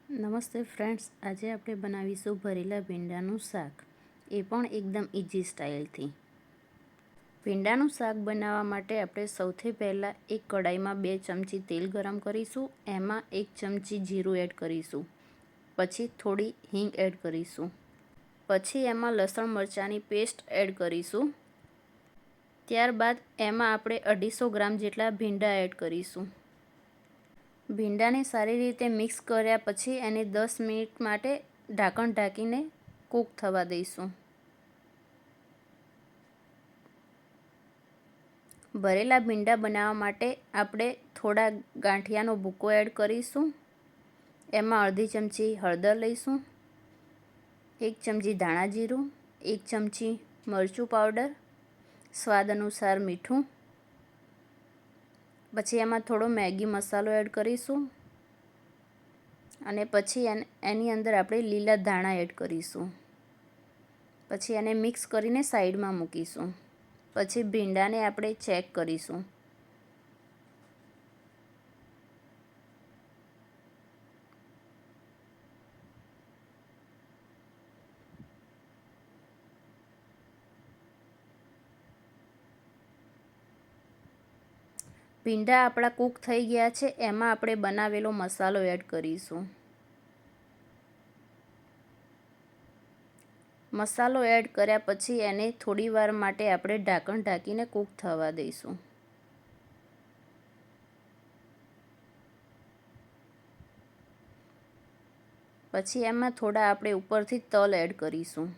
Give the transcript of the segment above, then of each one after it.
નમસ્તે ફ્રેન્ડ્સ, આજે આપણે બનાવીશું ભરેલા ભીંડાનું શાક, એ પણ એકદમ ઇઝી સ્ટાઇલથી. ભીંડાનું શાક બનાવવા માટે આપણે સૌથી પહેલાં એક કઢાઈમાં 2 ચમચી તેલ ગરમ કરીશું. એમાં 1 ચમચી જીરું એડ કરીશું. પછી થોડી હિંગ એડ કરીશું. પછી એમાં લસણ મરચાંની પેસ્ટ એડ કરીશું. ત્યારબાદ એમાં આપણે 250 ગ્રામ જેટલા ભીંડા એડ કરીશું. ભીંડાને સારી રીતે મિક્સ કર્યા પછી એને 10 મિનિટ માટે ઢાંકણ ઢાંકીને કૂક થવા દઈશું. ભરેલા ભીંડા બનાવવા માટે આપણે થોડા ગાંઠિયાનો ભૂકો એડ કરીશું. એમાં અડધી ચમચી હળદર લઈશું, 1 ચમચી ધાણા જીરું, 1 ચમચી મરચું પાવડર, સ્વાદ અનુસાર મીઠું. પછી એમાં થોડો મેગી મસાલો એડ કરીશું અને પછી એની અંદર આપણે લીલા ધાણા એડ કરીશું. પછી એને મિક્સ કરીને સાઈડમાં મૂકીશું. પછી ભીંડાને આપણે ચેક કરીશું. ભીંડા આપણા કૂક થઈ ગયા છે. એમાં આપણે બનાવેલો મસાલો એડ કરીશું. મસાલો એડ કર્યા પછી એને થોડી વાર માટે આપણે ઢાંકણ ઢાંકીને કૂક થવા દઈશું. પછી એમાં થોડા આપણે ઉપરથી તલ એડ કરીશું.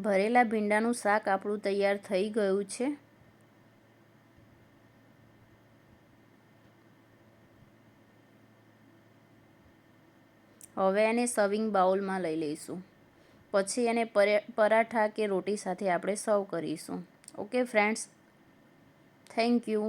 ભરેલા ભીંડાનું શાક આપણું તૈયાર થઈ ગયું છે. હવે એને સર્વિંગ બાઉલમાં લઈ લઈશું. પછી એને પરાઠા કે રોટી સાથે આપણે સર્વ કરીશું. Okay friends, thank you.